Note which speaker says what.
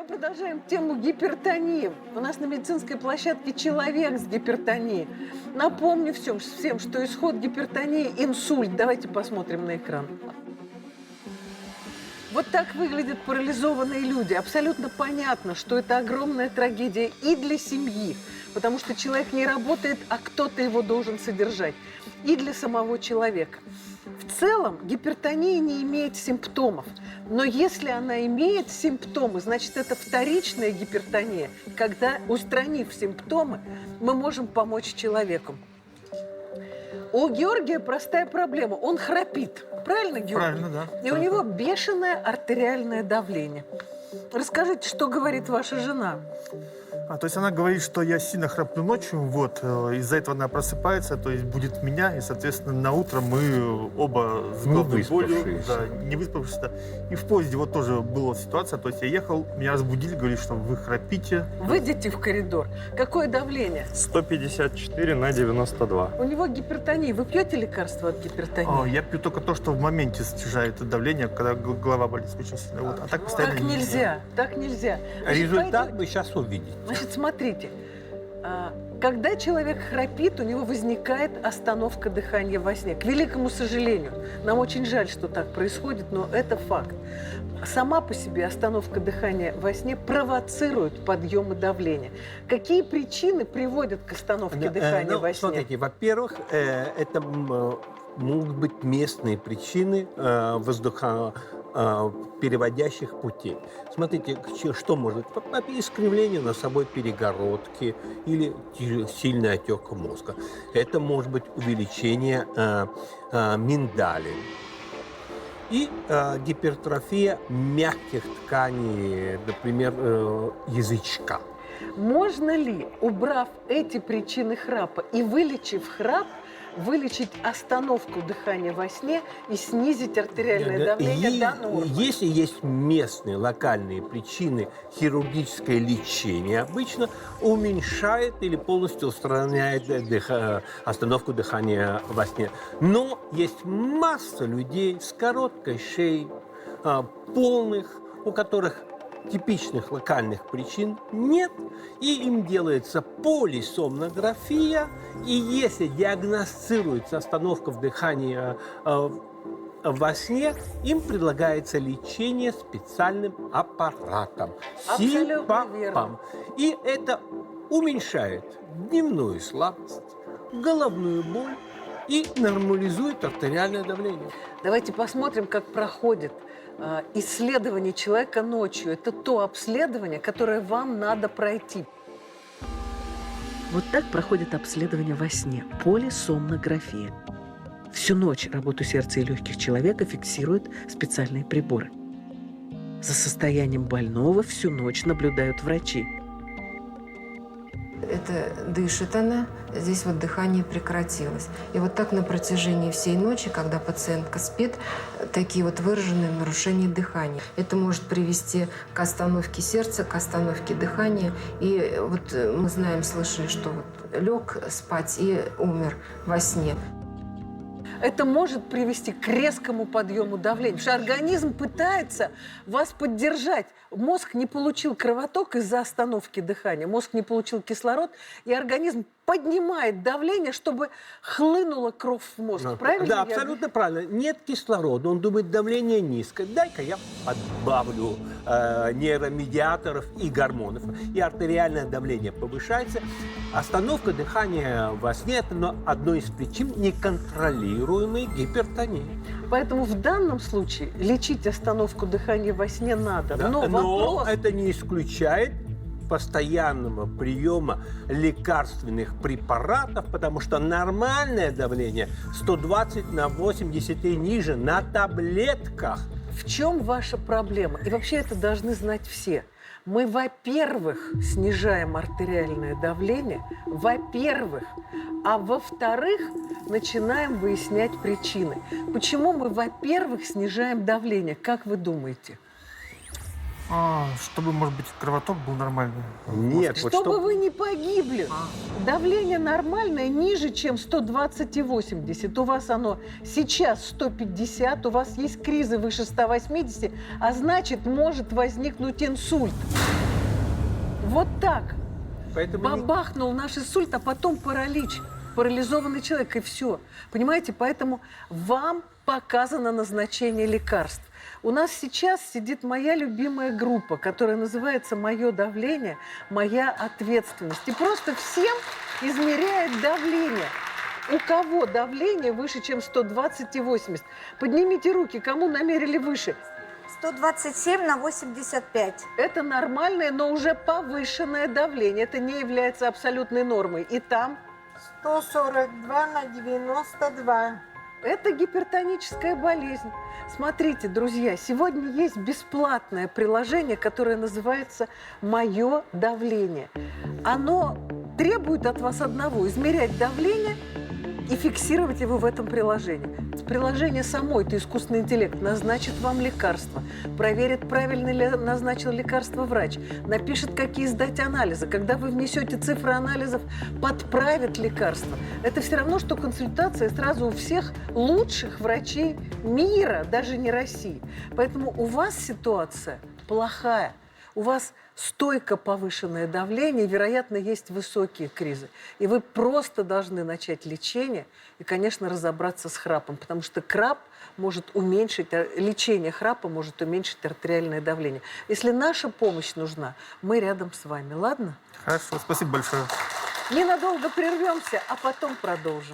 Speaker 1: продолжаем тему гипертонии. У нас на медицинской площадке человек с гипертонией. Напомню всем, что исход гипертонии – инсульт. Давайте посмотрим на экран. Вот так выглядят парализованные люди. Абсолютно понятно, что это огромная трагедия и для семьи, потому что человек не работает, а кто-то его должен содержать, и для самого человека. В целом гипертония не имеет симптомов, но если она имеет симптомы, значит это вторичная гипертония, когда, устранив симптомы, мы можем помочь человеку. У Георгия простая проблема, он храпит. Правильно, Георгий?
Speaker 2: Правильно, да.
Speaker 1: И у него бешеное артериальное давление. Расскажите, что говорит ваша жена?
Speaker 2: То есть она говорит, что я сильно храплю ночью, вот, из-за этого она просыпается, то есть будет меня, и, соответственно, на утро мы оба с головной болью, да, не выспавшись. И в поезде вот тоже была ситуация, то есть я ехал, меня разбудили, говорили, что вы храпите.
Speaker 1: Выйдите в коридор. Какое давление?
Speaker 3: 154/92.
Speaker 1: У него гипертония. Вы пьете лекарства от гипертонии?
Speaker 2: Я пью только то, что в моменте снижает давление, когда голова болит очень сильно. Вот. А так постоянно
Speaker 1: Так нельзя, так нельзя. Значит,
Speaker 4: Результат вы сейчас увидите.
Speaker 1: Значит, смотрите, когда человек храпит, у него возникает остановка дыхания во сне. К великому сожалению, нам очень жаль, что так происходит, но это факт. Сама по себе остановка дыхания во сне провоцирует подъемы давления. Какие причины приводят к остановке дыхания во сне?
Speaker 4: Смотрите, во-первых, это могут быть местные причины воздухопереводящих путей. Смотрите, что может быть? Искривление носовой перегородки или сильный отек мозга. Это может быть увеличение миндалин. И гипертрофия мягких тканей, например, язычка.
Speaker 1: Можно ли, убрав эти причины храпа и вылечив храп, вылечить остановку дыхания во сне и снизить артериальное давление до нормы?
Speaker 4: Если есть местные локальные причины, хирургическое лечение обычно уменьшает или полностью устраняет остановку дыхания во сне. Но есть масса людей с короткой шеей, полных, у которых типичных локальных причин нет, и им делается полисомнография, и если диагностируется остановка в дыхании во сне, им предлагается лечение специальным аппаратом, СИПАПом. И это уменьшает дневную слабость, головную боль и нормализует артериальное давление.
Speaker 1: Давайте посмотрим, как проходит исследование человека ночью. Это то обследование, которое вам надо пройти. Вот так проходит обследование во сне. Полисомнография. Всю ночь работу сердца и легких человека фиксируют специальные приборы. За состоянием больного всю ночь наблюдают врачи.
Speaker 5: Это дышит она, здесь вот дыхание прекратилось. И вот так на протяжении всей ночи, когда пациентка спит, такие вот выраженные нарушения дыхания. Это может привести к остановке сердца, к остановке дыхания. И вот мы знаем, слышали, что вот лег спать и умер во сне.
Speaker 1: Это может привести к резкому подъему давления, потому что организм пытается вас поддержать. Мозг не получил кровоток из-за остановки дыхания, мозг не получил кислород, и организм поднимает давление, чтобы хлынула кровь в мозг. Правильно?
Speaker 4: Да, абсолютно правильно. Нет кислорода, он думает, давление низкое. Дай-ка я подбавлю нейромедиаторов и гормонов. И артериальное давление повышается. Остановка дыхания во сне – это одно из причин неконтролируемой гипертонии.
Speaker 1: Поэтому в данном случае лечить остановку дыхания во сне надо.
Speaker 4: Да,
Speaker 1: Но вопрос...
Speaker 4: это не исключает постоянного приема лекарственных препаратов, потому что нормальное давление 120/80 и ниже на таблетках.
Speaker 1: В чем ваша проблема? И вообще это должны знать все. Мы, во-первых, снижаем артериальное давление, во-первых, а во-вторых, начинаем выяснять причины. Почему мы, во-первых, снижаем давление? Как вы думаете?
Speaker 2: Чтобы, может быть, кровоток был нормальный.
Speaker 4: Нет, вот
Speaker 1: Чтобы
Speaker 4: что...
Speaker 1: вы не погибли. Давление нормальное ниже, чем 120,80. У вас оно сейчас 150, у вас есть кризы выше 180, а значит, может возникнуть инсульт. Вот так.
Speaker 4: Поэтому не-
Speaker 1: Бабахнул наш инсульт, а потом паралич. Парализованный человек, и все. Понимаете, поэтому вам показано назначение лекарств. У нас сейчас сидит моя любимая группа, которая называется «Мое давление, моя ответственность». И просто всем измеряет давление. У кого давление выше, чем 120,80? Поднимите руки, кому намерили выше.
Speaker 3: 127/85.
Speaker 1: Это нормальное, но уже повышенное давление. Это не является абсолютной нормой. И там
Speaker 3: 142/92.
Speaker 1: это гипертоническая болезнь. Смотрите, друзья, сегодня есть бесплатное приложение, которое называется «Мое давление». Оно требует от вас одного – измерять давление и фиксировать его в этом приложении. Приложение само, это искусственный интеллект, назначит вам лекарство, проверит, правильно ли назначил лекарство врач, напишет, какие сдать анализы. Когда вы внесете цифры анализов, подправит лекарство. Это все равно, что консультация сразу у всех лучших врачей мира, даже не России. Поэтому у вас ситуация плохая. У вас стойко повышенное давление, вероятно, есть высокие кризы. И вы просто должны начать лечение и, конечно, разобраться с храпом, потому что храп может уменьшить, лечение храпа может уменьшить артериальное давление. Если наша помощь нужна, мы рядом с вами, ладно?
Speaker 2: Хорошо, спасибо большое.
Speaker 1: Ненадолго прервемся, а потом продолжим.